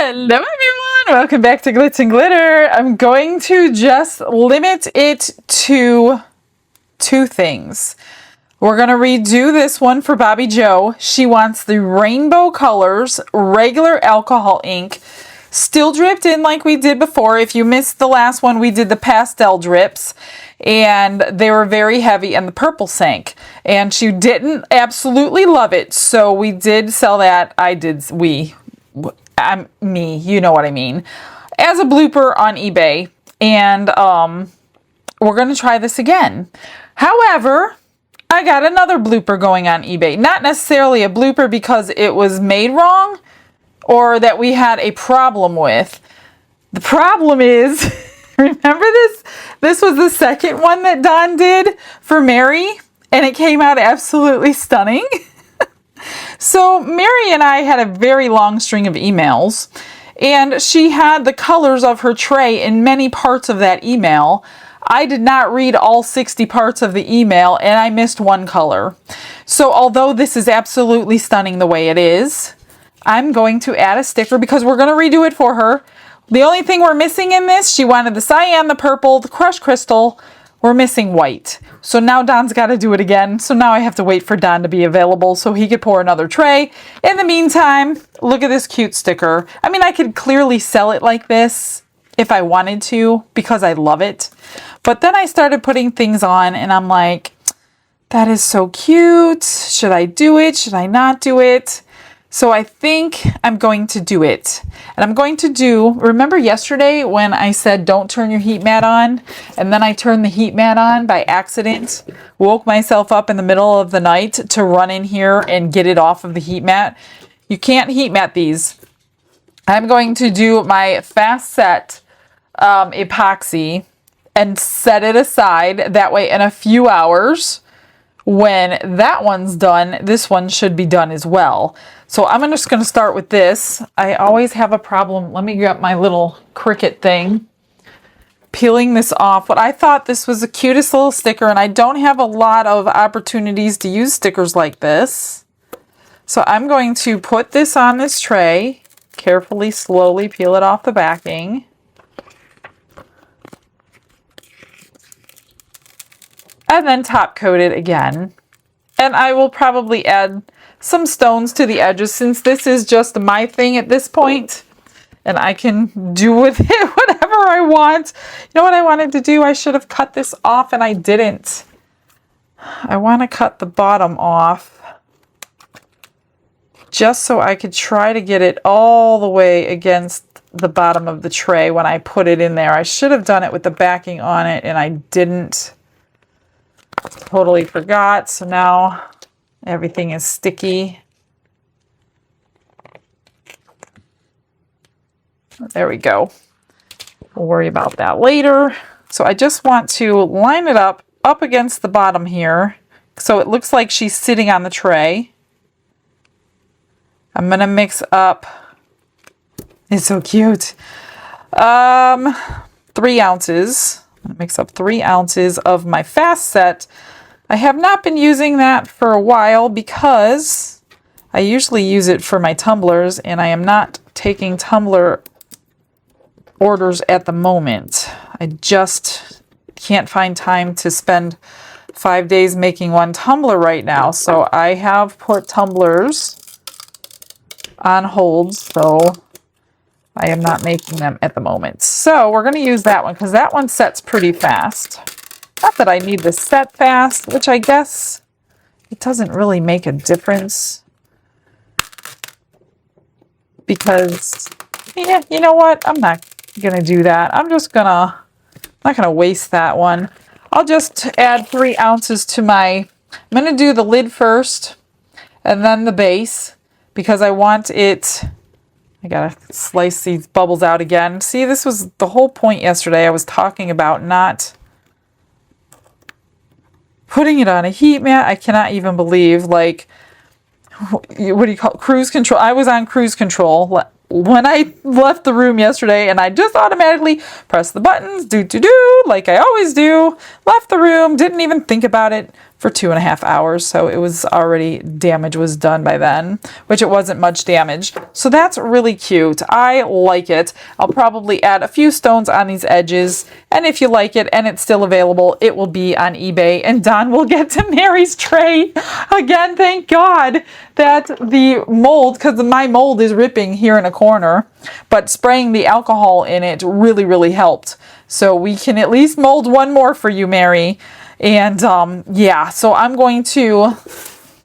Hello everyone, welcome back to Glitz and Glitter. I'm going to just limit it to two things. We're going to redo this one for Bobby Joe. She wants the rainbow colors, regular alcohol ink, still dripped in like we did before. If you missed the last one, we did the pastel drips and they were very heavy and the purple sank. And she didn't absolutely love it, so we did sell that. Me, you know what I mean, as a blooper on eBay, and we're going to try this again. However, I got another blooper going on eBay. Not necessarily a blooper because it was made wrong or that we had a problem with. The problem is, remember this? This was the second one that Dawn did for Mary, and it came out absolutely stunning. So Mary and I had a very long string of emails, and she had the colors of her tray in many parts of that email. I did not read all 60 parts of the email, and I missed one color. So although this is absolutely stunning the way it is, I'm going to add a sticker because we're going to redo it for her. The only thing we're missing in this, she wanted the cyan, the purple, the crushed crystal. We're missing white. So now Don's got to do it again. So now I have to wait for Don to be available so he could pour another tray. In the meantime, look at this cute sticker. I mean, I could clearly sell it like this if I wanted to because I love it. But then I started putting things on and I'm like, that is so cute. Should I do it? Should I not do it? So I think I'm going to do it. And I'm going to do, remember yesterday when I said don't turn your heat mat on? And then I turned the heat mat on by accident, woke myself up in the middle of the night to run in here and get it off of the heat mat. You can't heat mat these. I'm going to do my fast set epoxy and set it aside. That way in a few hours, when that one's done, this one should be done as well. So I'm just going to start with this. I always have a problem. Let me grab my little Cricut thing. Peeling this off. But I thought this was the cutest little sticker, and I don't have a lot of opportunities to use stickers like this. So I'm going to put this on this tray. Carefully, slowly peel it off the backing. And then top coat it again. And I will probably add some stones to the edges since this is just my thing at this point. And I can do with it whatever I want. You know what I wanted to do? I should have cut this off and I didn't. I want to cut the bottom off just so I could try to get it all the way against the bottom of the tray when I put it in there. I should have done it with the backing on it and I didn't. Totally forgot. So now everything is sticky. There we go. We'll worry about that later. So I just want to line it up against the bottom here. So it looks like she's sitting on the tray. I'm going to mix up. It's so cute. 3 ounces. I'm going to mix up 3 ounces of my fast set. I have not been using that for a while because I usually use it for my tumblers and I am not taking tumbler orders at the moment. I just can't find time to spend 5 days making one tumbler right now. So I have put tumblers on hold, so I am not making them at the moment. So we're going to use that one because that one sets pretty fast. Not that I need this set fast, which I guess it doesn't really make a difference. Because, yeah, you know what? I'm not going to do that. I'm not going to waste that one. I'll just add 3 ounces to my, I'm going to do the lid first and then the base because I want it. I gotta slice these bubbles out again. See, this was the whole point yesterday. I was talking about not putting it on a heat mat. I cannot even believe, like, what do you call it? Cruise control. I was on cruise control when I left the room yesterday and I just automatically pressed the buttons, like I always do. Left the room, didn't even think about it. for 2.5 hours. So it was already, damage was done by then, which it wasn't much damage. So that's really cute. I like it. I'll probably add a few stones on these edges. And if you like it and it's still available, it will be on eBay. And Don will get to Mary's tray again. Thank God that the mold, because my mold is ripping here in a corner, but spraying the alcohol in it really, really helped. So we can at least mold one more for you, Mary. And yeah, so I'm going to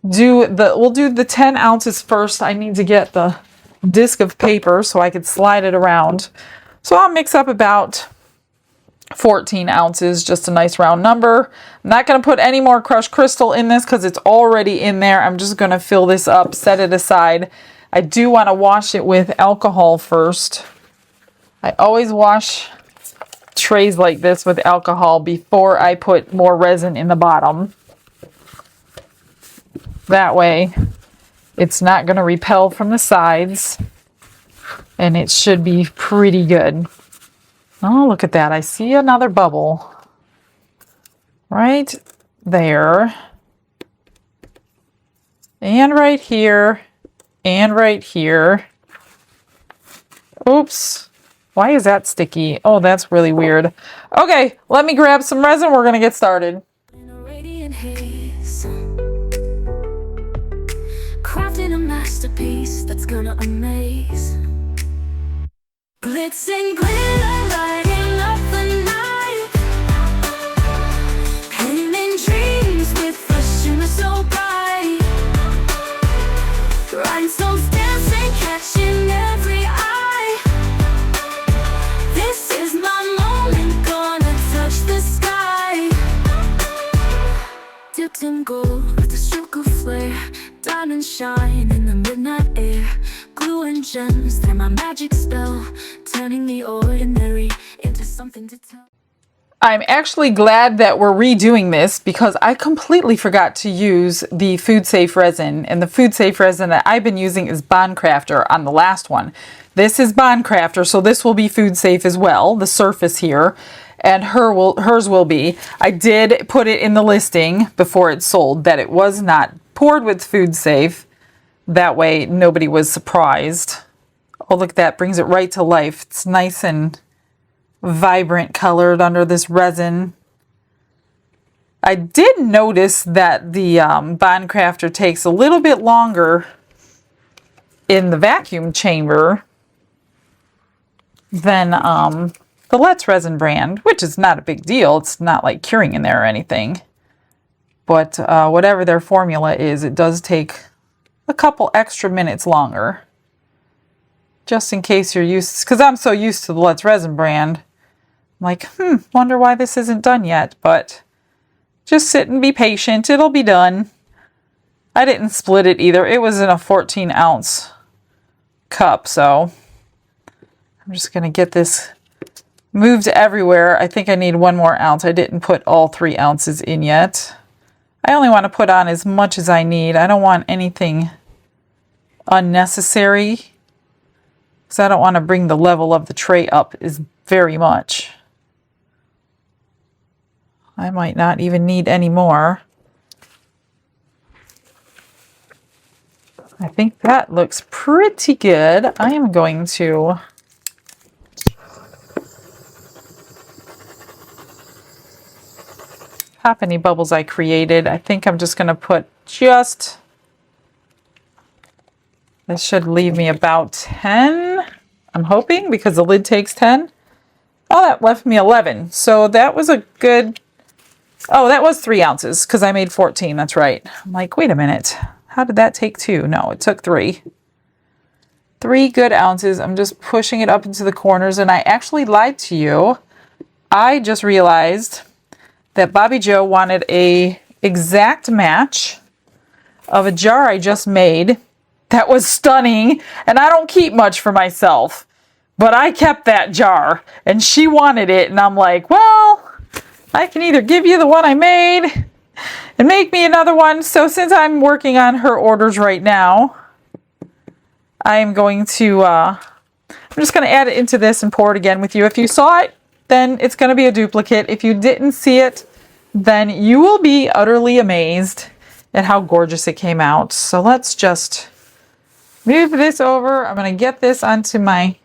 we'll do the 10 ounces first. I need to get the disc of paper so I could slide it around. So I'll mix up about 14 ounces, just a nice round number. I'm not going to put any more crushed crystal in this because it's already in there. I'm just going to fill this up, set it aside. I do want to wash it with alcohol first. I always wash trays like this with alcohol before I put more resin in the bottom. That way it's not going to repel from the sides and it should be pretty good. Oh, look at that. I see another bubble right there and right here and right here. Oops. Why is that sticky? Oh, that's really weird. Okay, let me grab some resin. We're going to get started. Crafting a masterpiece that's gonna amaze. Glitz and glitter lighting up the night. Painting dreams with a shimmer so bright. Rhinestones dancing, catching every eye. This is my moment, gonna touch the sky. Dipped in gold with a stroke of flare. Diamonds shine in the midnight air. Glue and gems, they're my magic spell. Turning the ordinary into something to tell. I'm actually glad that we're redoing this because I completely forgot to use the food safe resin, and the food safe resin that I've been using is Bond Craftor on the last one. This is Bond Craftor, so this will be food safe as well, the surface here, and hers will be. I did put it in the listing before it sold that it was not poured with food safe. That way nobody was surprised. Oh, look at that, brings it right to life. It's nice and vibrant colored under this resin. I did notice that the Bond Craftor takes a little bit longer in the vacuum chamber than the Let's Resin brand, which is not a big deal. It's not like curing in there or anything. But whatever their formula is, it does take a couple extra minutes longer. Just in case you're used, because I'm so used to the Let's Resin brand. I'm like, wonder why this isn't done yet. But just sit and be patient. It'll be done. I didn't split it either. It was in a 14-ounce cup, so I'm just going to get this moved everywhere. I think I need 1 more ounce. I didn't put all 3 ounces in yet. I only want to put on as much as I need. I don't want anything unnecessary because I don't want to bring the level of the tray up as very much. I might not even need any more. I think that looks pretty good. I am going to pop any bubbles I created. I think I'm just going to put this should leave me about 10, I'm hoping, because the lid takes 10. Oh, that left me 11. So that was a good, oh, that was 3 ounces because I made 14. That's right. I'm like, wait a minute. How did that take 2? No, it took 3. 3 good ounces. I'm just pushing it up into the corners, and I actually lied to you. I just realized that Bobby Joe wanted a exact match of a jar I just made that was stunning, and I don't keep much for myself, but I kept that jar, and she wanted it, and I'm like, well, I can either give you the one I made and make me another one. So since I'm working on her orders right now, I'm going to, I'm just going to add it into this and pour it again with you. If you saw it, then it's going to be a duplicate. If you didn't see it, then you will be utterly amazed at how gorgeous it came out. So let's just move this over. I'm going to get this onto my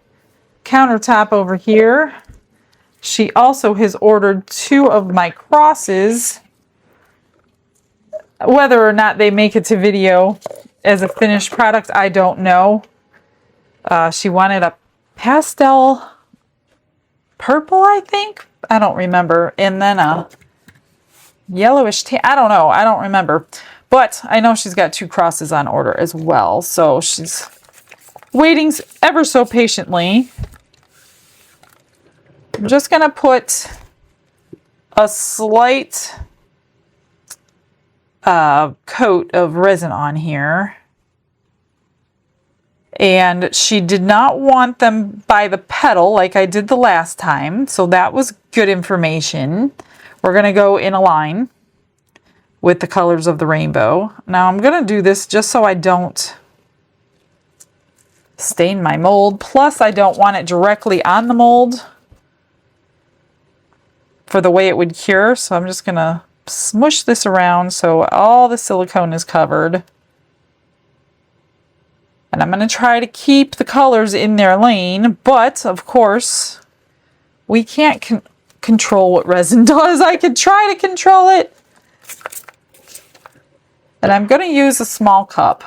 countertop over here. She also has ordered 2 of my crosses. Whether or not they make it to video as a finished product, I don't know. She wanted a pastel purple, I think. I don't remember. And then a yellowish tan. I don't know. I don't remember. But I know she's got 2 crosses on order as well. So she's waiting ever so patiently. I'm just going to put a slight coat of resin on here. And she did not want them by the petal like I did the last time. So that was good information. We're going to go in a line with the colors of the rainbow. Now I'm going to do this just so I don't stain my mold. Plus I don't want it directly on the mold for the way it would cure. So I'm just going to smush this around so all the silicone is covered. And I'm going to try to keep the colors in their lane, but of course, we can't control what resin does. I could try to control it. And I'm going to use a small cup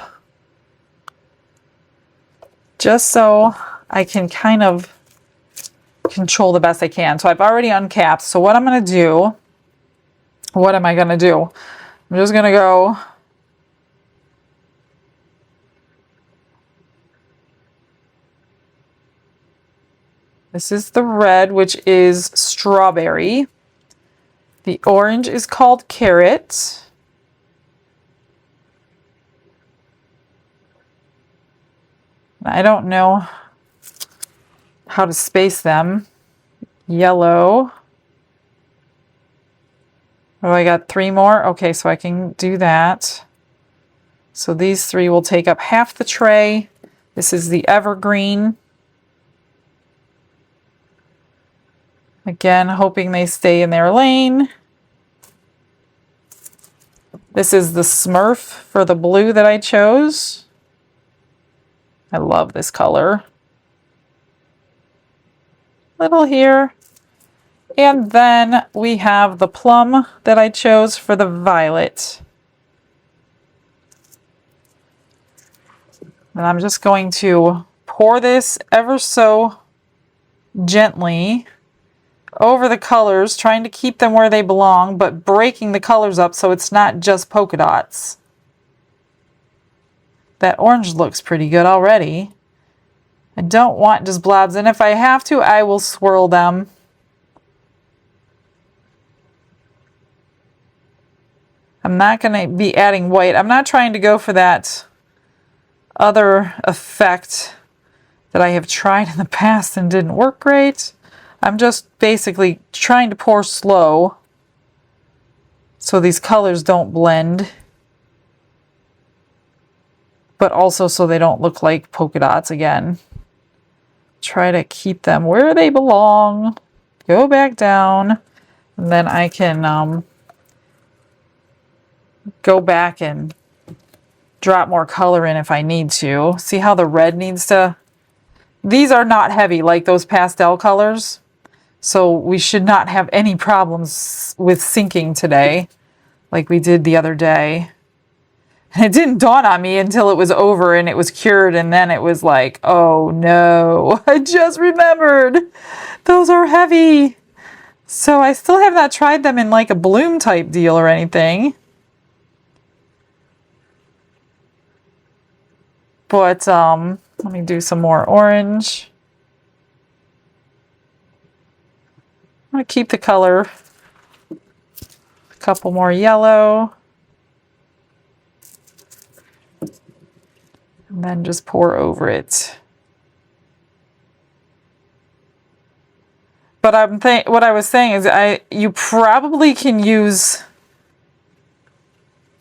just so I can kind of control the best I can. So I've already uncapped. So what I'm going to do, what am I going to do? I'm just going to go this is the red, which is strawberry. The orange is called carrot. I don't know how to space them. Yellow. Oh, I got 3 more. Okay, so I can do that. So these 3 will take up half the tray. This is the evergreen. Again, hoping they stay in their lane. This is the Smurf for the blue that I chose. I love this color. Little here. And then we have the plum that I chose for the violet. And I'm just going to pour this ever so gently over the colors, trying to keep them where they belong, but breaking the colors up so it's not just polka dots. That orange looks pretty good already. I don't want just blobs, and if I have to, I will swirl them. I'm not going to be adding white. I'm not trying to go for that other effect that I have tried in the past and didn't work great. I'm just basically trying to pour slow so these colors don't blend, but also so they don't look like polka dots again. Try to keep them where they belong. Go back down, and then I can go back and drop more color in if I need to. See how the red needs to... These are not heavy like those pastel colors. So we should not have any problems with sinking today like we did the other day. And it didn't dawn on me until it was over and it was cured, and then it was like, oh no, I just remembered. Those are heavy. So I still have not tried them in like a bloom type deal or anything. But let me do some more orange. I'm going to keep the color. A couple more yellow. And then just pour over it. But what I was saying is you probably can use,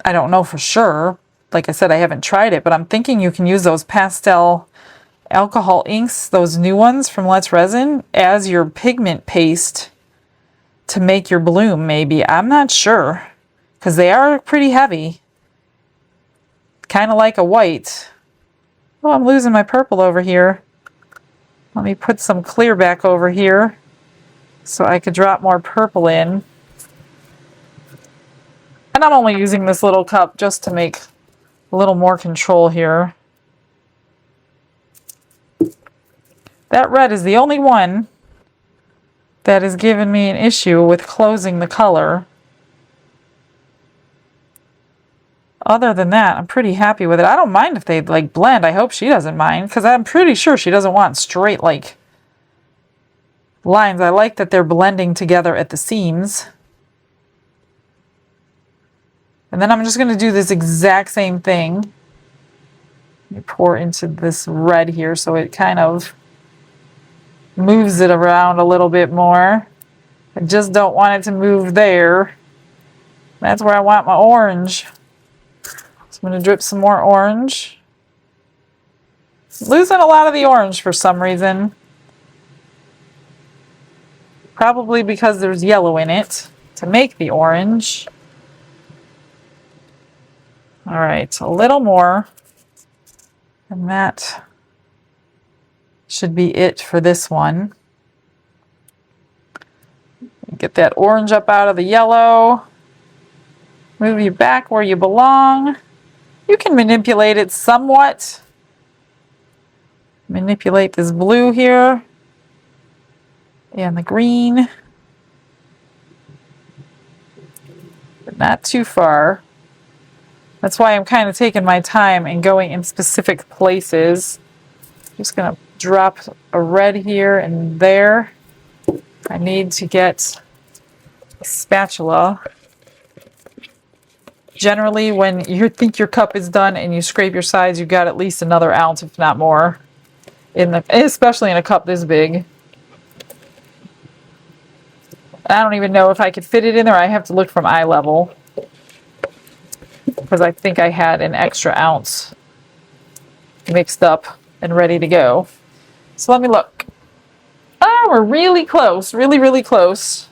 I don't know for sure. Like I said, I haven't tried it, but I'm thinking you can use those pastel alcohol inks, those new ones from Let's Resin, as your pigment paste to make your bloom, maybe. I'm not sure, because they are pretty heavy. Kind of like a white. Oh, I'm losing my purple over here. Let me put some clear back over here so I could drop more purple in. And I'm only using this little cup just to make a little more control here. That red is the only one that is giving me an issue with closing the color. Other than that, I'm pretty happy with it. I don't mind if they like blend. I hope she doesn't mind, because I'm pretty sure she doesn't want straight like lines. I like that they're blending together at the seams. And then I'm just going to do this exact same thing. Let me pour into this red here so it kind of moves it around a little bit more. I just don't want it to move there. That's where I want my orange. So I'm going to drip some more orange. Losing a lot of the orange for some reason. Probably because there's yellow in it to make the orange. All right, a little more. And that should be it for this one. Get that orange up out of the yellow. Move you back where you belong. You can manipulate it somewhat. Manipulate this blue here. And the green. But not too far. That's why I'm kind of taking my time and going in specific places. Just going to drop a red here and there. I need to get a spatula. Generally, when you think your cup is done and you scrape your sides, you've got at least another ounce, if not more, especially in a cup this big. I don't even know if I could fit it in there. I have to look from eye level, because I think I had an extra ounce mixed up and ready to go. So let me look. Oh, we're really close. Really, really close.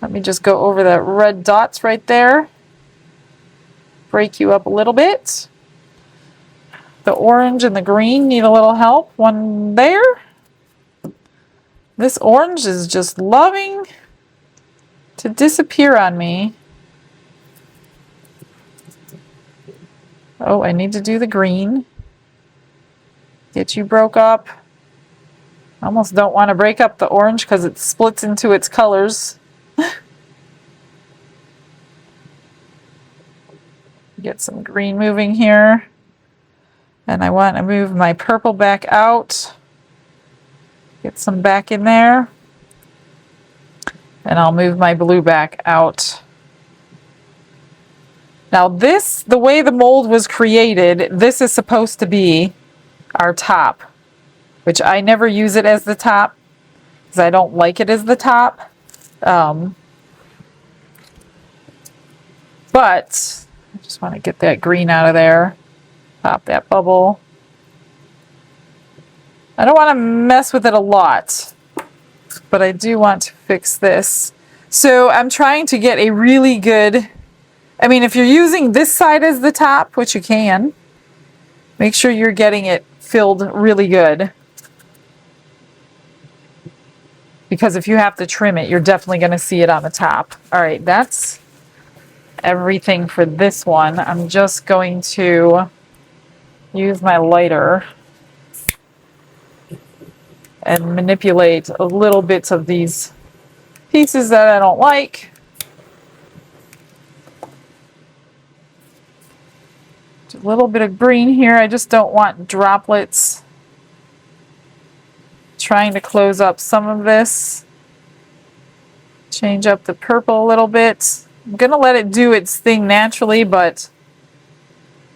Let me just go over that red dots right there. Break you up a little bit. The orange and the green need a little help. One there. This orange is just loving to disappear on me. Oh, I need to do the green. Get you broke up. I almost don't want to break up the orange because it splits into its colors. Get some green moving here. And I want to move my purple back out. Get some back in there. And I'll move my blue back out. Now this, the way the mold was created, this is supposed to be our top, which I never use it as the top because I don't like it as the top. But I just want to get that green out of there. Pop that bubble. I don't want to mess with it a lot, but I do want to fix this. So I'm trying to get a really good, I mean, if you're using this side as the top, which you can, make sure you're getting it filled really good. Because if you have to trim it, you're definitely going to see it on the top. All right, that's everything for this one. I'm just going to use my lighter and manipulate a little bits of these pieces that I don't like. A little bit of green here. I just don't want droplets. Trying to close up some of this. Change up the purple a little bit. I'm going to let it do its thing naturally, but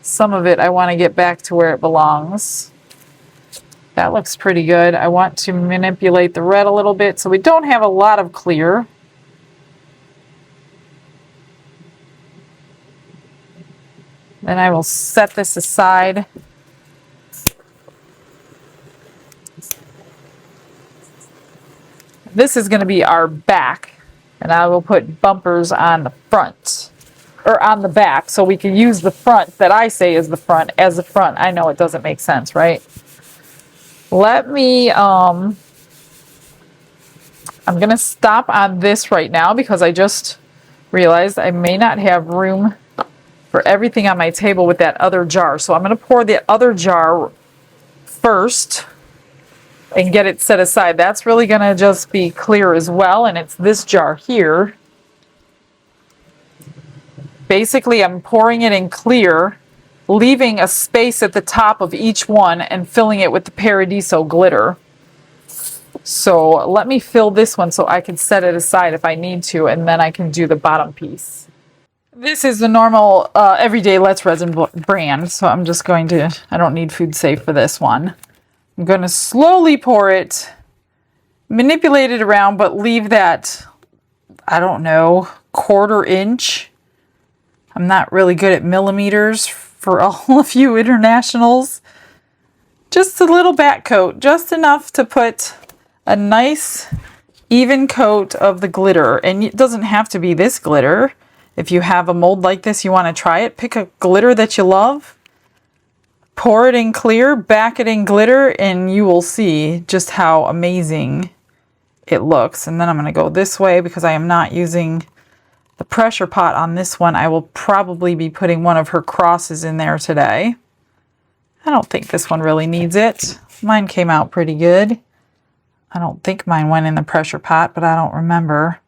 some of it I want to get back to where it belongs. That looks pretty good. I want to manipulate the red a little bit so we don't have a lot of clear. Then I will set this aside. This is going to be our back. And I will put bumpers on the front, or on the back, so we can use the front that I say is the front as the front. I know it doesn't make sense, right? Let me, I'm going to stop on this right now because I just realized I may not have room for everything on my table with that other jar. So I'm going to pour the other jar first and get it set aside. That's really going to just be clear as well, and it's this jar here. Basically, I'm pouring it in clear, leaving a space at the top of each one and filling it with the Paradiso glitter. So let me fill this one so I can set it aside if I need to, and then I can do the bottom piece. This is the normal everyday Let's Resin brand, so I'm just going to, I don't need food safe for this one. I'm going to slowly pour it, manipulate it around, but leave that, I don't know, 1/4 inch. I'm not really good at millimeters for all of you internationals. Just a little back coat, just enough to put a nice even coat of the glitter. And it doesn't have to be this glitter. If you have a mold like this, you want to try it, pick a glitter that you love, pour it in clear, back it in glitter, and you will see just how amazing it looks. And then I'm going to go this way because I am not using the pressure pot on this one. I will probably be putting one of her crosses in there today. I don't think this one really needs it. Mine came out pretty good. I don't think mine went in the pressure pot, but I don't remember.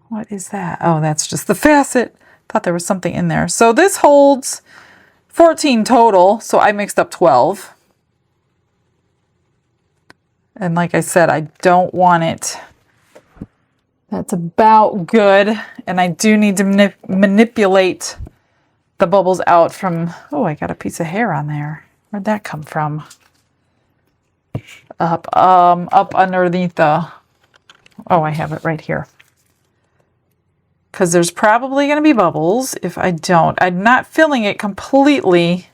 What is that? Oh, that's just the facet. Thought there was something in there. So this holds 14 total, so I mixed up 12. And like I said, I don't want it. That's about good. And I do need to manipulate the bubbles out from, oh, I got a piece of hair on there. Where'd that come from? Up underneath the, oh, I have it right here. Because there's probably going to be bubbles if I don't. I'm not filling it completely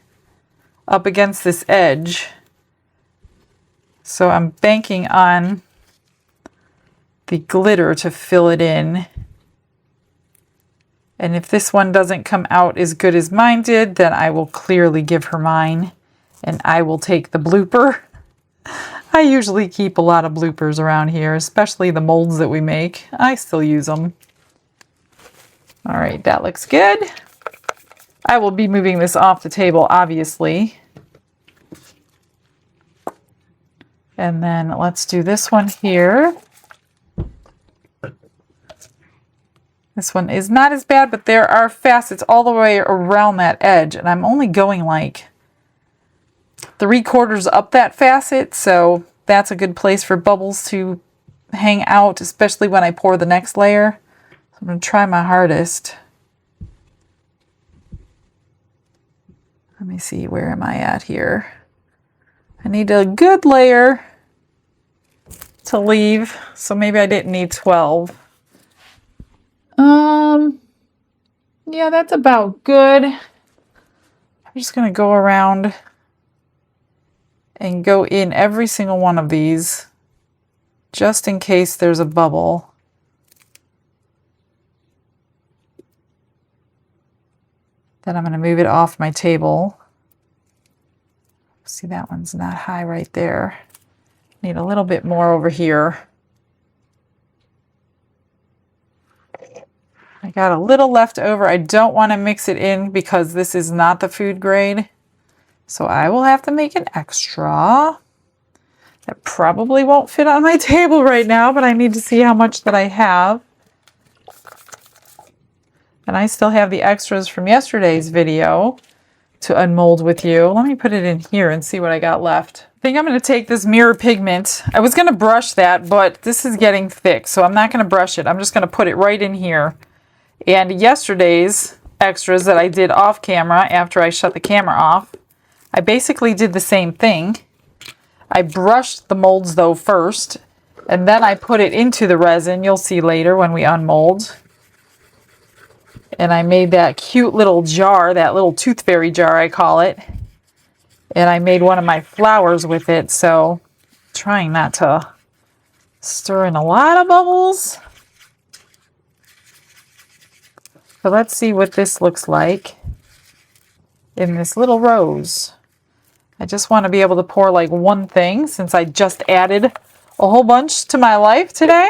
up against this edge. So I'm banking on the glitter to fill it in. And if this one doesn't come out as good as mine did, then I will clearly give her mine. And I will take the blooper. I usually keep a lot of bloopers around here, especially the molds that we make. I still use them. All right, that looks good. I will be moving this off the table, obviously. And then let's do this one here. This one is not as bad, but there are facets all the way around that edge, and I'm only going like 3/4 up that facet, so that's a good place for bubbles to hang out, especially when I pour the next layer. So I'm going to try my hardest. Let me see, where am I at here? I need a good layer to leave, so maybe I didn't need 12. Yeah, that's about good. I'm just going to go around and go in every single one of these just in case there's a bubble. Then I'm going to move it off my table. See, that one's not high right there. Need a little bit more over here. I got a little left over. I don't want to mix it in because this is not the food grade. So I will have to make an extra. That probably won't fit on my table right now, but I need to see how much that I have. And I still have the extras from yesterday's video to unmold with you. Let me put it in here and see what I got left. I think I'm going to take this mirror pigment. I was going to brush that, but this is getting thick, so I'm not going to brush it. I'm just going to put it right in here. And yesterday's extras that I did off camera after I shut the camera off, I basically did the same thing. I brushed the molds though first, and then I put it into the resin. You'll see later when we unmold. And I made that cute little jar, that little tooth fairy jar I call it. And I made one of my flowers with it, so trying not to Stir in a lot of bubbles. So let's see what this looks like in this little rose. I just want to be able to pour like one thing since I just added a whole bunch to my life today.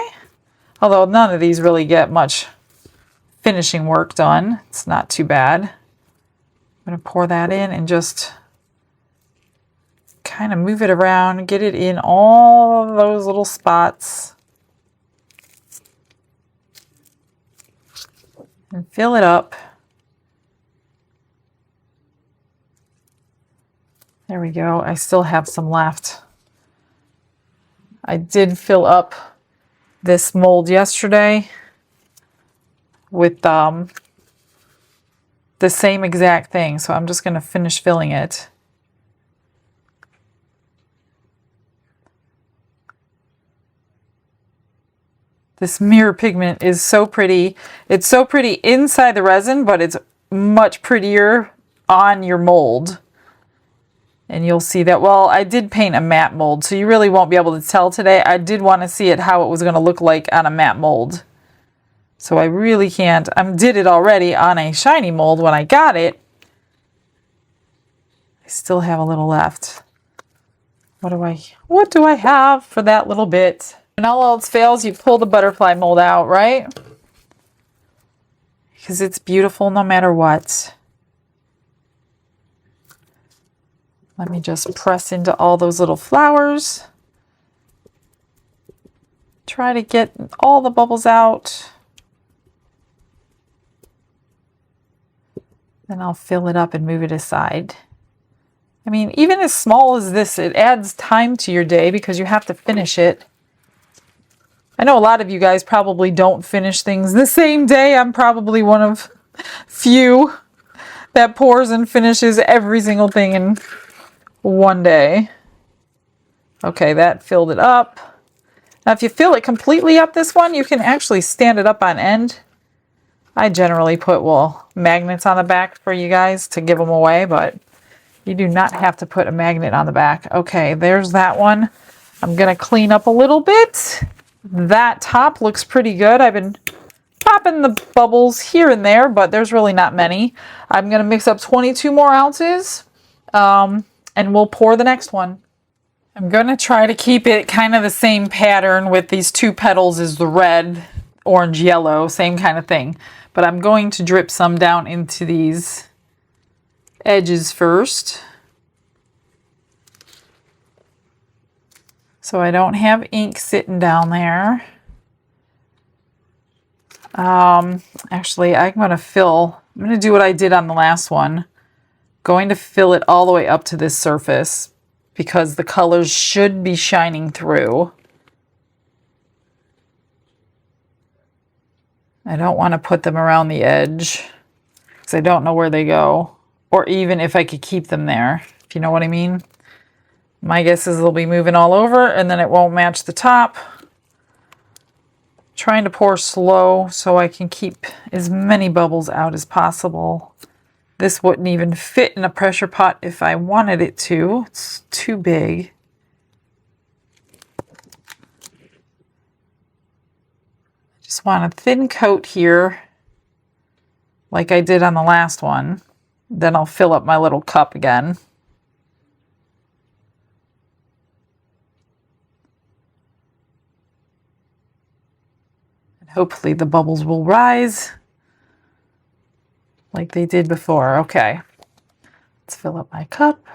Although none of these really get much finishing work done. It's not too bad. I'm going to pour that in and just kind of move it around, get it in all of those little spots. And fill it up. There we go. I still have some left. I did fill up this mold yesterday with the same exact thing. So I'm just going to finish filling it. This mirror pigment is so pretty. It's so pretty inside the resin, but it's much prettier on your mold. And you'll see that, well, I did paint a matte mold, so you really won't be able to tell today. I did want to see it, how it was going to look like on a matte mold. So I really can't. I did it already on a shiny mold when I got it. I still have a little left. What do I have for that little bit? When all else fails, you pull the butterfly mold out, right? Because it's beautiful no matter what. Let me just press into all those little flowers. Try to get all the bubbles out. Then I'll fill it up and move it aside. I mean, even as small as this, it adds time to your day because you have to finish it. I know a lot of you guys probably don't finish things the same day. I'm probably one of few that pours and finishes every single thing in one day. Okay, that filled it up. Now if you fill it completely up this one, you can actually stand it up on end. I generally put, well, magnets on the back for you guys to give them away, but you do not have to put a magnet on the back. Okay, there's that one. I'm gonna clean up a little bit. That top looks pretty good. I've been popping the bubbles here and there, but there's really not many. I'm gonna mix up 22 more ounces. And we'll pour the next one. I'm going to try to keep it kind of the same pattern with these two petals as the red, orange, yellow, same kind of thing. But I'm going to drip some down into these edges first. So I don't have ink sitting down there. Actually, I'm going to do what I did on the last one. Going to fill it all the way up to this surface because the colors should be shining through. I don't want to put them around the edge because I don't know where they go, or even if I could keep them there, if you know what I mean. My guess is they'll be moving all over and then it won't match the top. Trying to pour slow so I can keep as many bubbles out as possible. This wouldn't even fit in a pressure pot if I wanted it to. It's too big. Just want a thin coat here, like I did on the last one. Then I'll fill up my little cup again. And hopefully the bubbles will rise like they did before. Okay, let's fill up my cup.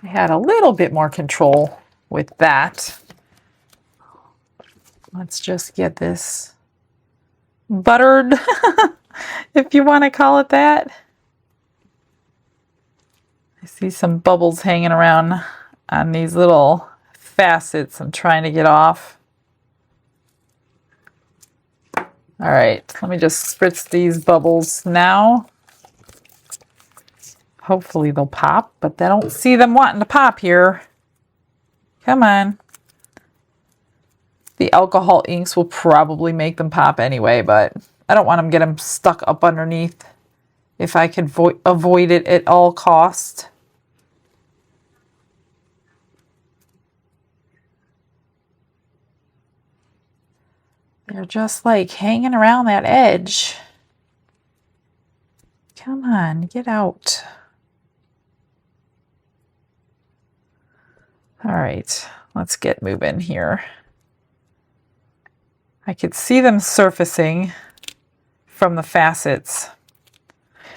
I had a little bit more control with that. Let's just get this buttered, if you want to call it that. I see some bubbles hanging around on these little facets I'm trying to get off. All right, let me just spritz these bubbles now. Hopefully they'll pop, but I don't see them wanting to pop here. Come on. The alcohol inks will probably make them pop anyway, but I don't want them to get them stuck up underneath if I could avoid it at all costs. They're just like hanging around that edge. Come on, get out. All right, let's get moving here. I could see them surfacing from the facets,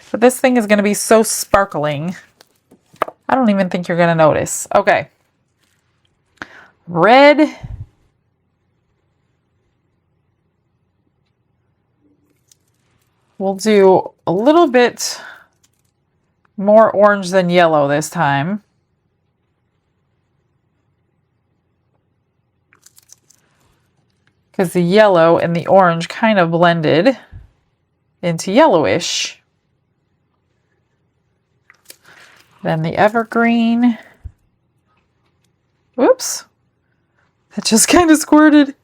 but this thing is going to be so sparkling. I don't even think you're going to notice. Okay. Red. We'll do a little bit more orange than yellow this time. Because the yellow and the orange kind of blended into yellowish. Then the evergreen. Whoops. That just kind of squirted.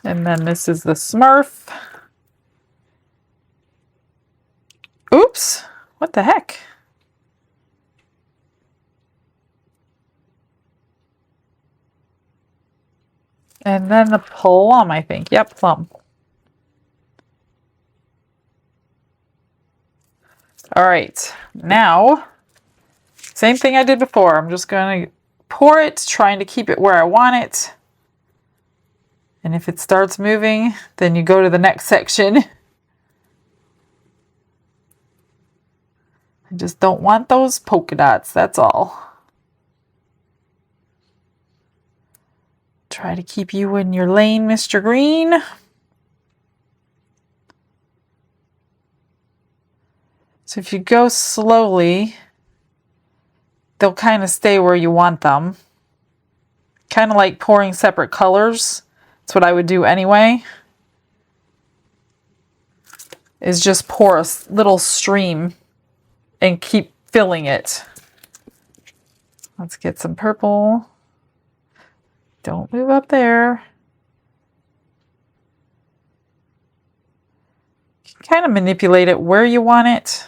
And then this is the Smurf. Oops, what the heck? And then the plum, I think. Yep, plum. All right, now, same thing I did before. I'm just going to pour it, trying to keep it where I want it. And if it starts moving, then you go to the next section. I just don't want those polka dots, that's all. Try to keep you in your lane, Mr. Green. So if you go slowly, they'll kind of stay where you want them. Kind of like pouring separate colors. That's what I would do anyway. Is just pour a little stream and keep filling it. Let's get some purple. Don't move up there. You can kind of manipulate it where you want it.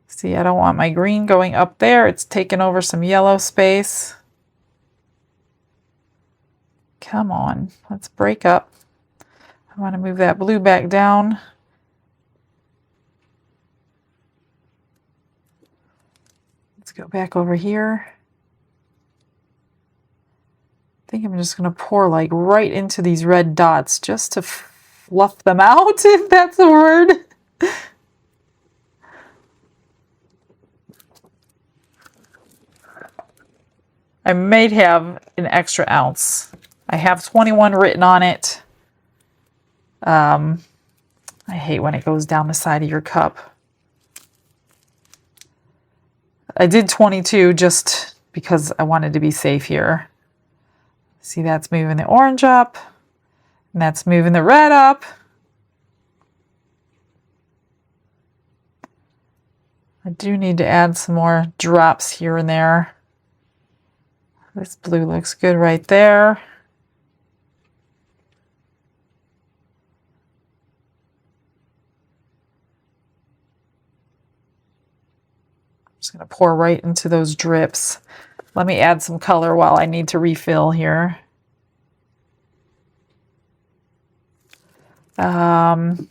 See, I don't want my green going up there. It's taking over some yellow space. Come on, let's break up. I want to move that blue back down. Let's go back over here. I think I'm just going to pour like right into these red dots just to fluff them out, if that's a word. I may have an extra ounce. I have 21 written on it. I hate when it goes down the side of your cup. I did 22 just because I wanted to be safe here. See, that's moving the orange up, and that's moving the red up. I do need to add some more drops here and there. This blue looks good right there. Just going to pour right into those drips. Let me add some color while I need to refill here. Yellow.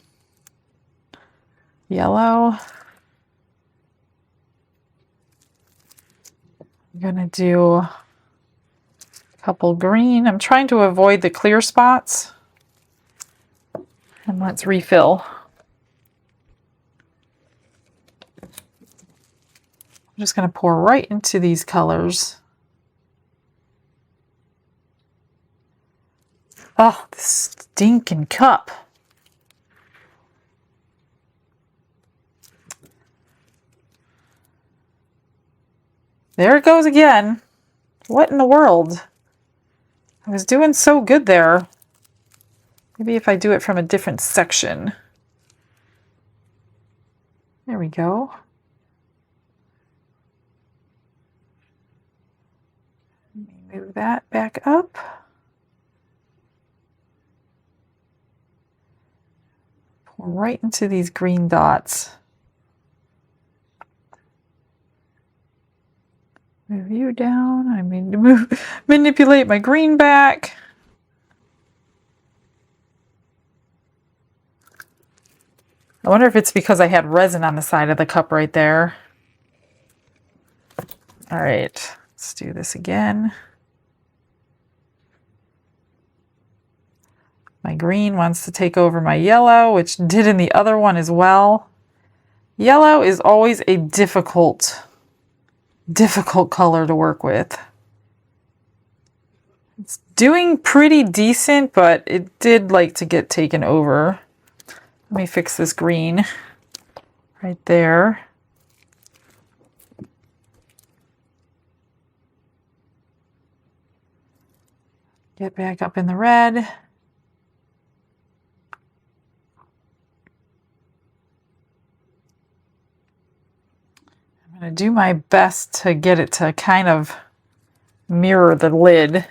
I'm going to do a couple green. I'm trying to avoid the clear spots. And let's refill. I'm just going to pour right into these colors. Oh, this stinking cup. There it goes again. What in the world? I was doing so good there. Maybe if I do it from a different section. There we go. Let me move that back up. Pour right into these green dots. Move you down. I mean to manipulate my green back. I wonder if it's because I had resin on the side of the cup right there. All right, let's do this again. My green wants to take over my yellow, which did in the other one as well. Yellow is always a difficult color to work with. It's doing pretty decent, but it did like to get taken over. Let me fix this green right there. Get back up in the red. I'm going to do my best to get it to kind of mirror the lid.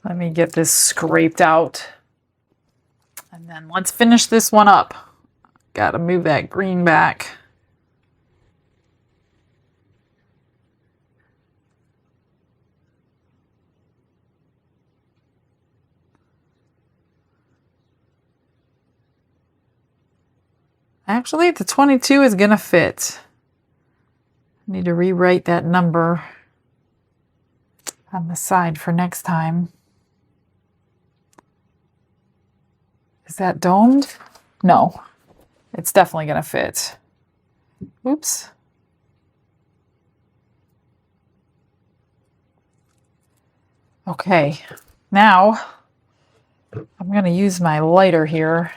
Let me get this scraped out. And then let's finish this one up. Got to move that green back. Actually, the 22 is going to fit. I need to rewrite that number on the side for next time. Is that domed? No, it's definitely going to fit. Oops. Okay, now I'm going to use my lighter here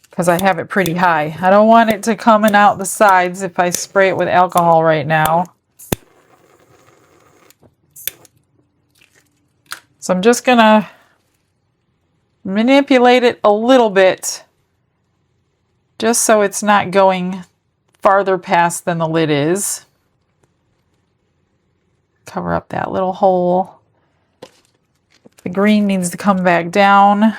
because I have it pretty high. I don't want it to come out the sides if I spray it with alcohol right now. So I'm just going to manipulate it a little bit just so it's not going farther past than the lid is. Cover up that little hole. The green needs to come back down.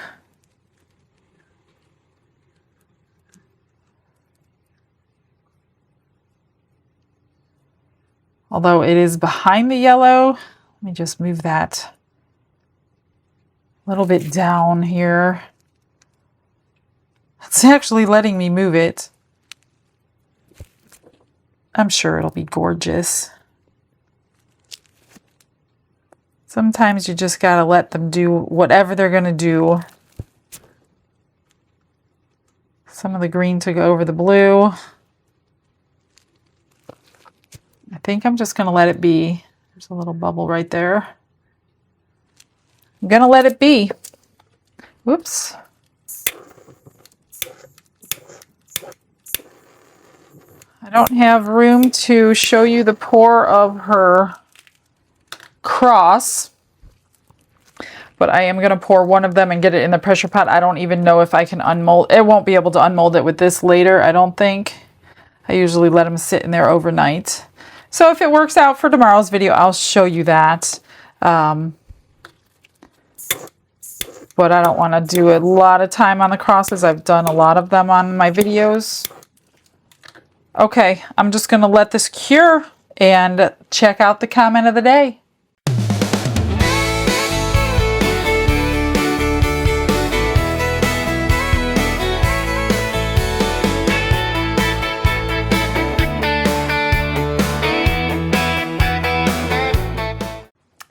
Although it is behind the yellow, let me just move that a little bit down here. It's actually letting me move it. I'm sure it'll be gorgeous. Sometimes you just gotta let them do whatever they're gonna do. Some of the green took over the blue. I think I'm just gonna let it be. There's a little bubble right there. I'm gonna let it be. Whoops. I don't have room to show you the pour of her cross, but I am going to pour one of them and get it in the pressure pot. I don't even know if I can unmold. It won't be able to unmold it with this later, I don't think. I usually let them sit in there overnight. So if it works out for tomorrow's video, I'll show you that. But I don't want to do a lot of time on the crosses. I've done a lot of them on my videos. Okay, I'm just going to let this cure and check out the comment of the day.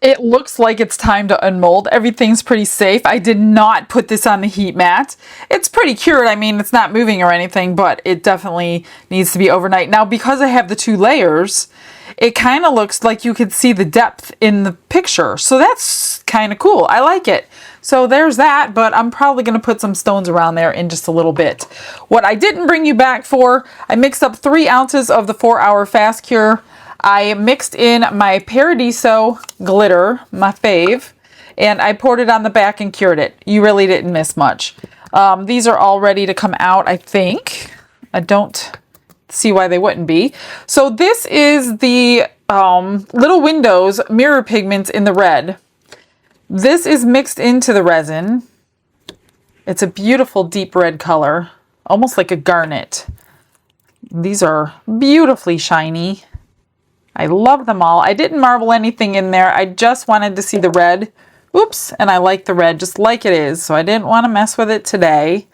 It looks like it's time to unmold. Everything's pretty safe. I did not put this on the heat mat. It's pretty cured. I mean, it's not moving or anything, but it definitely needs to be overnight. Now, because I have the 2 layers, it kind of looks like you could see the depth in the picture. So that's kind of cool. I like it. So there's that, but I'm probably going to put some stones around there in just a little bit. What I didn't bring you back for, I mixed up 3 ounces of the 4-hour fast cure. I mixed in my Paradiso glitter, my fave, and I poured it on the back and cured it. You really didn't miss much. These are all ready to come out, I think. I don't see why they wouldn't be. So this is the Little Windows mirror pigments in the red. This is mixed into the resin. It's a beautiful deep red color, almost like a garnet. These are beautifully shiny. I love them all. I didn't marble anything in there. I just wanted to see the red. Oops, and I like the red just like it is, so I didn't want to mess with it today.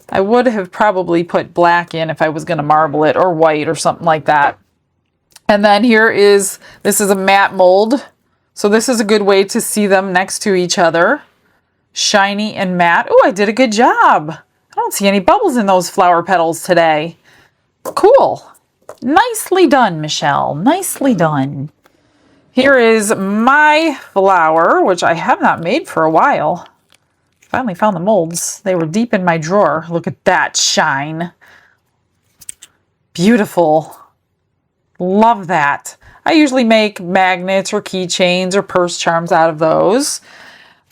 I would have probably put black in if I was going to marble it, or white or something like that. And then this is a matte mold. So this is a good way to see them next to each other. Shiny and matte. Oh, I did a good job. I don't see any bubbles in those flower petals today. Cool. Nicely done, Michelle. Nicely done. Here is my flower, which I have not made for a while. Finally found the molds. They were deep in my drawer. Look at that shine. Beautiful. Love that. I usually make magnets or keychains or purse charms out of those.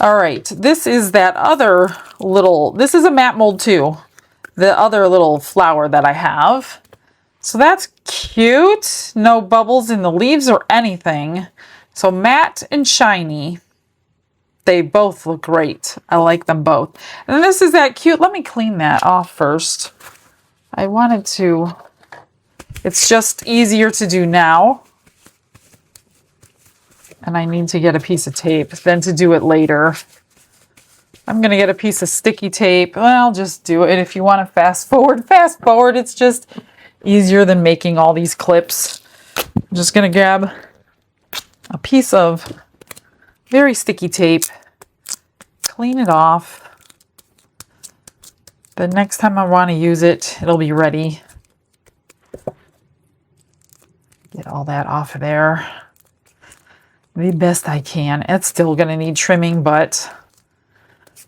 All right, this is that other little, this is a matte mold too. The other little flower that I have. So that's cute. No bubbles in the leaves or anything. So matte and shiny. They both look great. I like them both. And this is that cute. Let me clean that off first. I wanted to, it's just easier to do now. And I need to get a piece of tape than to do it later. I'm going to get a piece of sticky tape. Well, I'll just do it. If you want to fast forward, fast forward. It's just easier than making all these clips. I'm just going to grab a piece of very sticky tape, clean it off. The next time I want to use it, it'll be ready. Get all that off of there the best I can. It's still going to need trimming, but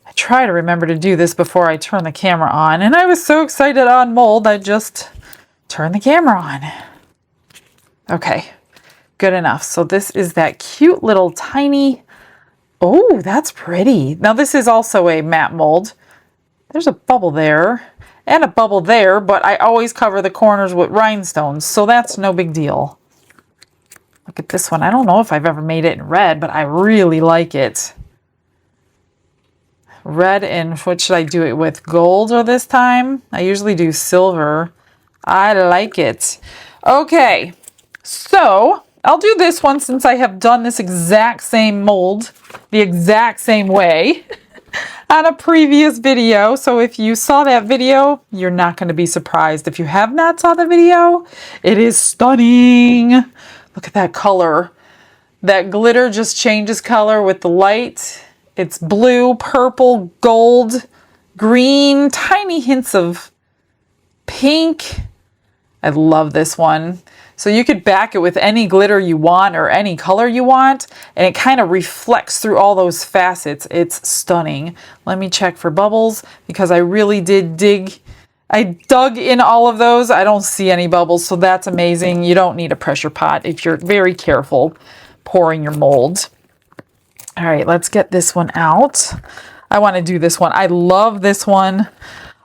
I try to remember to do this before I turn the camera on. And I was so excited on mold, I just turned the camera on. Okay, good enough. So this is that cute little tiny, oh, that's pretty. Now this is also a matte mold. There's a bubble there and a bubble there, but I always cover the corners with rhinestones, so that's no big deal. Look at this one. I don't know if I've ever made it in red, but I really like it. Red, and what should I do it with? Gold or this time? I usually do silver. I like it. Okay, so I'll do this one since I have done this exact same mold the exact same way on a previous video. So if you saw that video, you're not going to be surprised. If you have not saw the video, it is stunning. Look at that color. That glitter just changes color with the light. It's blue, purple, gold, green, tiny hints of pink. I love this one. So you could back it with any glitter you want or any color you want, and it kind of reflects through all those facets. It's stunning. Let me check for bubbles because I really did dig. I dug in all of those. I don't see any bubbles, so that's amazing. You don't need a pressure pot if you're very careful pouring your mold. All right, let's get this one out. I want to do this one. I love this one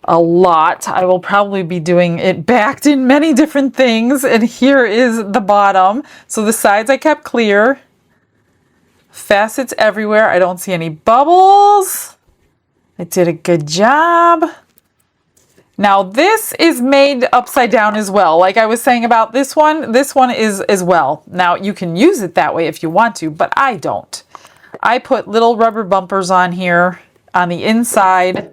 a lot. I will probably be doing it backed in many different things. And here is the bottom. So the sides I kept clear. Facets everywhere. I don't see any bubbles. I did a good job. Now this is made upside down as well. Like I was saying about this one is as well. Now you can use it that way if you want to, but I don't. I put little rubber bumpers on here on the inside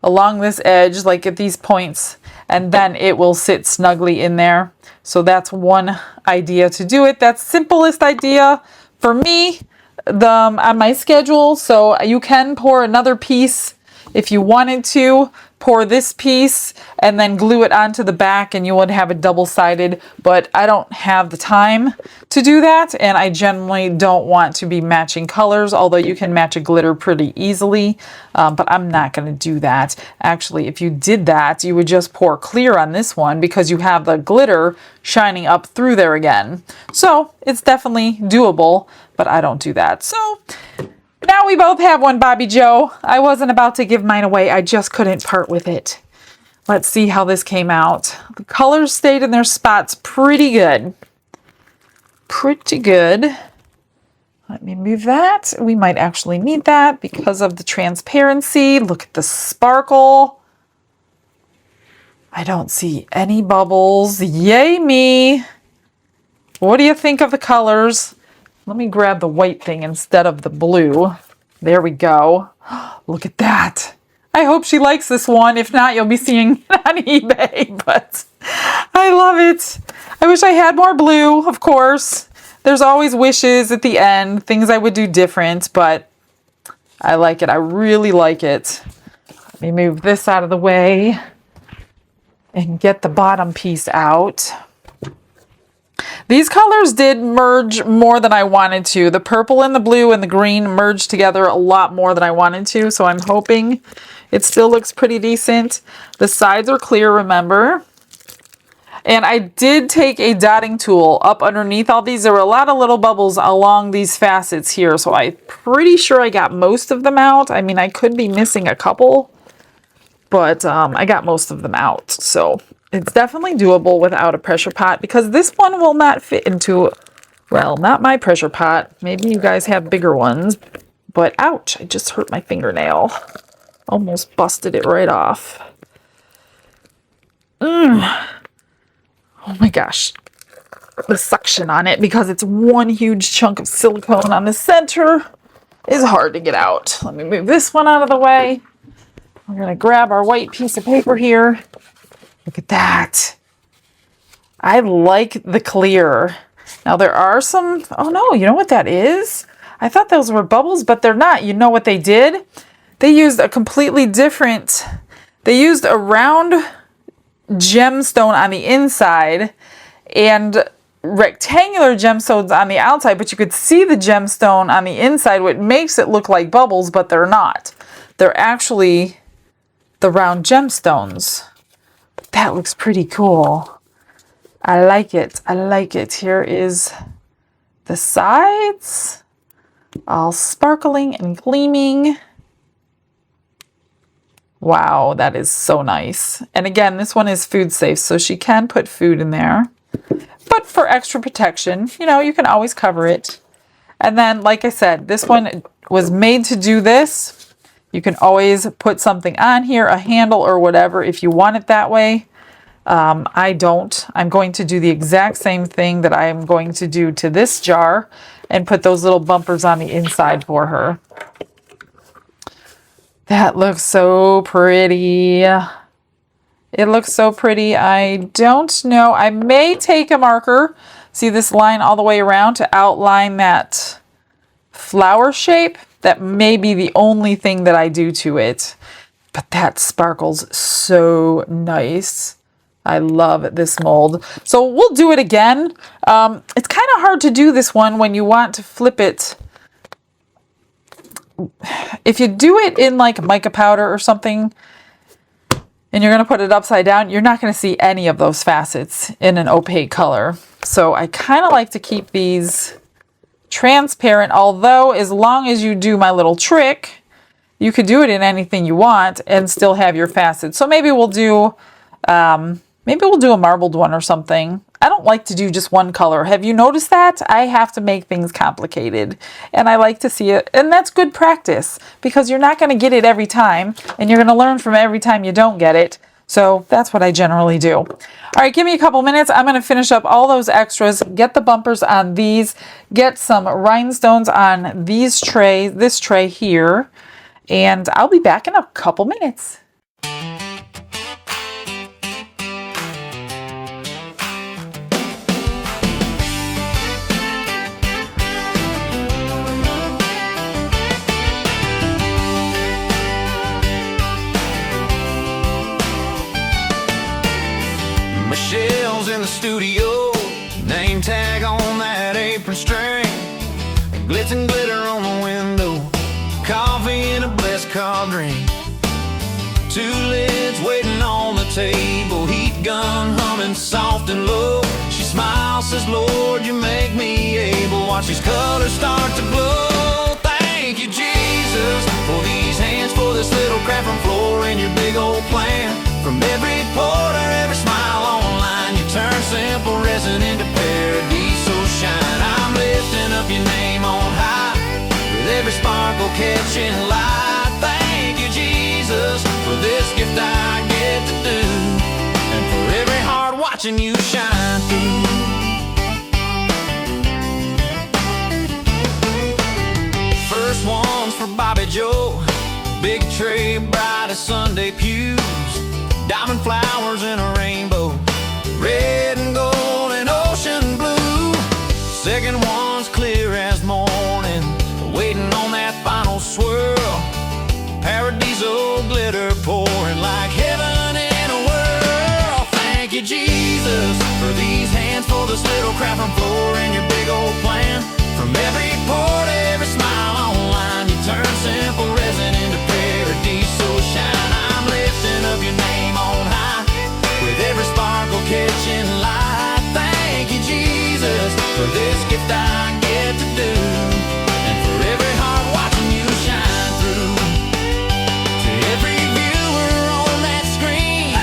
along this edge, like at these points, and then it will sit snugly in there. So that's one idea to do it. That's simplest idea for me on my schedule. So you can pour another piece if you wanted to. Pour this piece and then glue it onto the back and you would have it double-sided, but I don't have the time to do that, and I generally don't want to be matching colors, although you can match a glitter pretty easily, but I'm not going to do that. Actually, if you did that, you would just pour clear on this one because you have the glitter shining up through there again. So it's definitely doable, but I don't do that. So now we both have one, Bobby Joe. I wasn't about to give mine away. I just couldn't part with it. Let's see how this came out. The colors stayed in their spots pretty good. Pretty good. Let me move that. We might actually need that because of the transparency. Look at the sparkle. I don't see any bubbles. Yay me! What do you think of the colors? Let me grab the white thing instead of the blue. There we go. Look at that. I hope she likes this one. If not, you'll be seeing it on eBay, but I love it. I wish I had more blue, of course. There's always wishes at the end, things I would do different, but I like it. I really like it. Let me move this out of the way and get the bottom piece out. These colors did merge more than I wanted to. The purple and the blue and the green merged together a lot more than I wanted to, so I'm hoping it still looks pretty decent. The sides are clear, remember? And I did take a dotting tool up underneath all these. There were a lot of little bubbles along these facets here, so I'm pretty sure I got most of them out. I mean, I could be missing a couple, but I got most of them out. So it's definitely doable without a pressure pot, because this one will not fit into, well, not my pressure pot. Maybe you guys have bigger ones, but ouch, I just hurt my fingernail. Almost busted it right off. Oh my gosh. The suction on it, because it's one huge chunk of silicone on the center, is hard to get out. Let me move this one out of the way. We're going to grab our white piece of paper here. Look at that. I like the clear. Now there are some, oh no, you know what that is? I thought those were bubbles, but they're not. You know what they did? They used a completely different, they used a round gemstone on the inside and rectangular gemstones on the outside, but you could see the gemstone on the inside, which makes it look like bubbles, but they're not. They're actually the round gemstones. That looks pretty cool. I like it. I like it. Here is the sides, all sparkling and gleaming. Wow, that is so nice. And again, this one is food safe, so she can put food in there. But for extra protection, you know, you can always cover it. And then, like I said, this one was made to do this. You can always put something on here, a handle or whatever, if you want it that way. I don't. I'm going to do the exact same thing that I am going to do to this jar and put those little bumpers on the inside for her. That looks so pretty. It looks so pretty. I don't know. I may take a marker, see this line all the way around, to outline that flower shape. That may be the only thing that I do to it. But that sparkles so nice. I love this mold. So we'll do it again. It's kind of hard to do this one when you want to flip it. If you do it in like mica powder or something, and you're going to put it upside down, you're not going to see any of those facets in an opaque color. So I kind of like to keep these transparent, although as long as you do my little trick, you could do it in anything you want and still have your facets. So maybe we'll do a marbled one or something. I don't like to do just one color. Have you noticed that? I have to make things complicated, and I like to see it, and that's good practice, because you're not going to get it every time, and you're going to learn from every time you don't get it. So that's what I generally do. All right, give me a couple minutes. I'm going to finish up all those extras, get the bumpers on these, get some rhinestones on this tray here, and I'll be back in a couple minutes. Michelle's in the studio, name tag on that apron string, glitz and glitter on the window, coffee and a blessed cold drink, 2 lids waiting on the table, heat gun humming soft and low. She smiles, says, Lord, you make me able. Watch these colors start to glow. Thank you, Jesus, for these hands, for this little craft from floor and your big old plan. From every porter, every smile online, you turn simple resin into paradise. So shine, I'm lifting up your name on high, with every sparkle catching light. Thank you, Jesus, for this gift I get to do. watching you shine through. First one's for Bobby Joe, big tray, bright as Sunday pews, diamond flowers in a rainbow, red and gold and ocean blue. Second one's clear as morning, waiting on that final swirl, paradiso glitter pouring like heaven in a whirl. Thank you, Jesus, for these hands, for this little craft from floor and your big old plan. From every port, every smile online, you turn simple resin into paradiso shine. I'm lifting up your name on high, with every sparkle catching light. Thank you, Jesus, for this gift I get to do, and for every heart watching you shine through. To every viewer on that screen,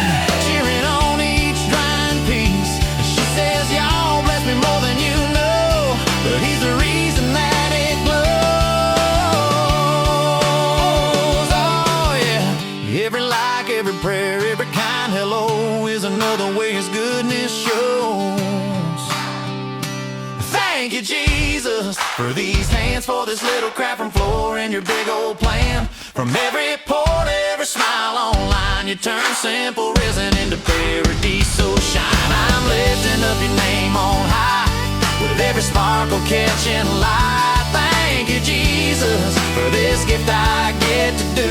cheering on each drying piece, she says, y'all bless me more than you know, but he's the reason that it glows. Oh yeah, every like, every prayer, every kind hello is another way his goodness shows. Thank you, Jesus, for these hands, for this little craft from floor and your big old plan. From every port, every smile online, you turn simple resin into paradiso shine. I'm lifting up your name on high, with every sparkle catching light. Thank you, Jesus, for this gift I get to do.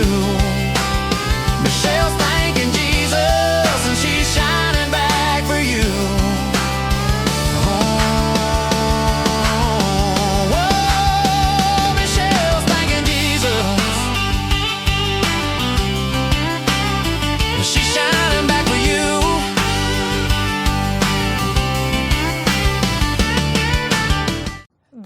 Michelle's thanking Jesus, and she's shining back for you.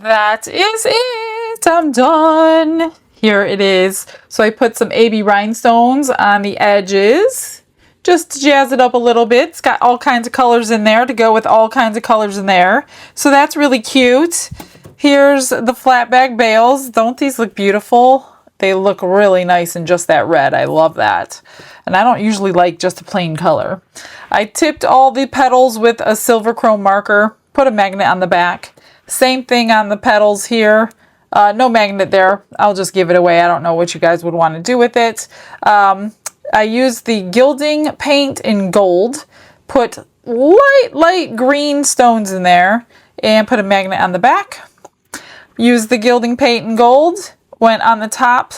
That is it. I'm done. Here it is. So I put some AB rhinestones on the edges just to jazz it up a little bit. It's got all kinds of colors in there to go with all kinds of colors in there. So that's really cute. Here's the flat bag bales. Don't these look beautiful? They look really nice in just that red. I love that. And I don't usually like just a plain color. I tipped all the petals with a silver chrome marker. Put a magnet on the back. Same thing on the petals here. No magnet there. I'll just give it away. I don't know what you guys would want to do with it. I used the gilding paint in gold. Put light green stones in there. And put a magnet on the back. Used the gilding paint in gold. Went on the top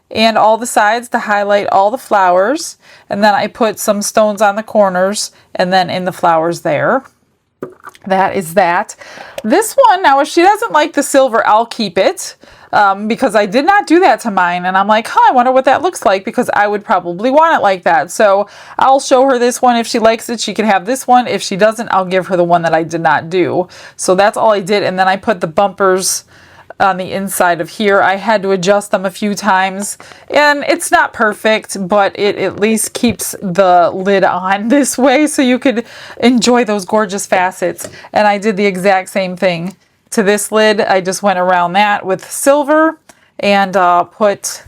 and all the sides to highlight all the flowers. And then I put some stones on the corners and then in the flowers there. That is that. This one, now if she doesn't like the silver, I'll keep it because I did not do that to mine. And I'm like, I wonder what that looks like because I would probably want it like that. So I'll show her this one. If she likes it, she can have this one. If she doesn't, I'll give her the one that I did not do. So that's all I did. And then I put the bumpers on the inside of here. I had to adjust them a few times and it's not perfect, but it at least keeps the lid on this way so you could enjoy those gorgeous facets. And I did the exact same thing to this lid. I just went around that with silver and put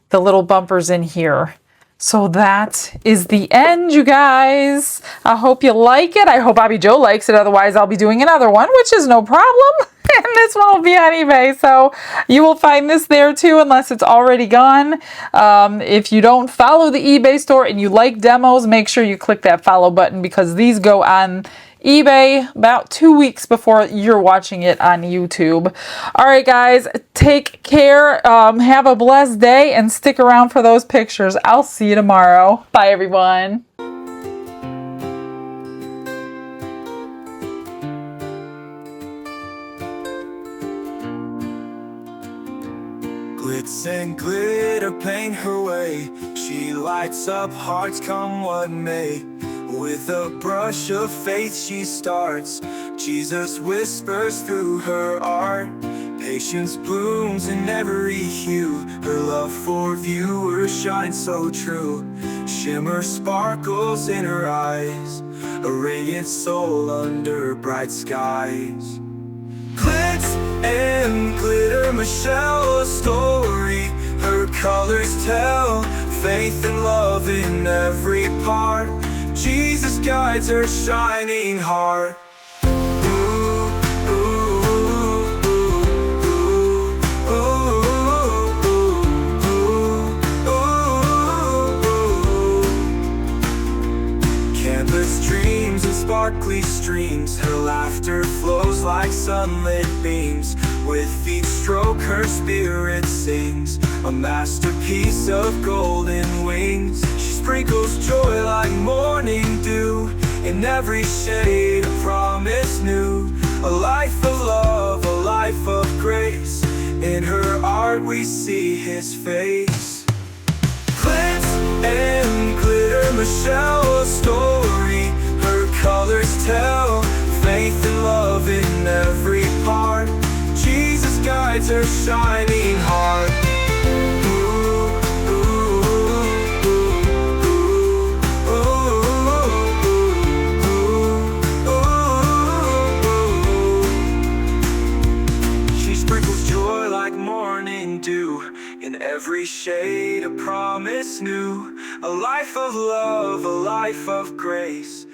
the little bumpers in here. So that is the end, you guys. I hope you like it. I hope Bobby Joe likes it. Otherwise, I'll be doing another one, which is no problem. And this one will be on eBay. So you will find this there too, unless it's already gone. If you don't follow the eBay store and you like demos, make sure you click that follow button because these go on eBay about 2 weeks before you're watching it on YouTube. All right, guys, take care. Have a blessed day and stick around for those pictures. I'll see you tomorrow. Bye, everyone. Glitz and glitter paint her way. She lights up hearts come what may. With a brush of faith she starts. Jesus whispers through her art. Patience blooms in every hue. Her love for viewers shines so true. Shimmer sparkles in her eyes. A radiant soul under bright skies. Glitz and glitter, Michelle, a story. Her colors tell faith and love in every part. Jesus guides her shining heart. Sparkly streams, her laughter flows like sunlit beams. With each stroke her spirit sings, a masterpiece of golden wings. She sprinkles joy like morning dew, in every shade a promise new. A life of love, a life of grace, in her art we see his face. Glitz and glitter, Michelle's story. Colors tell, faith and love in every part. Jesus guides her shining heart. She sprinkles joy like morning dew, in every shade a promise new. A life of love, a life of grace,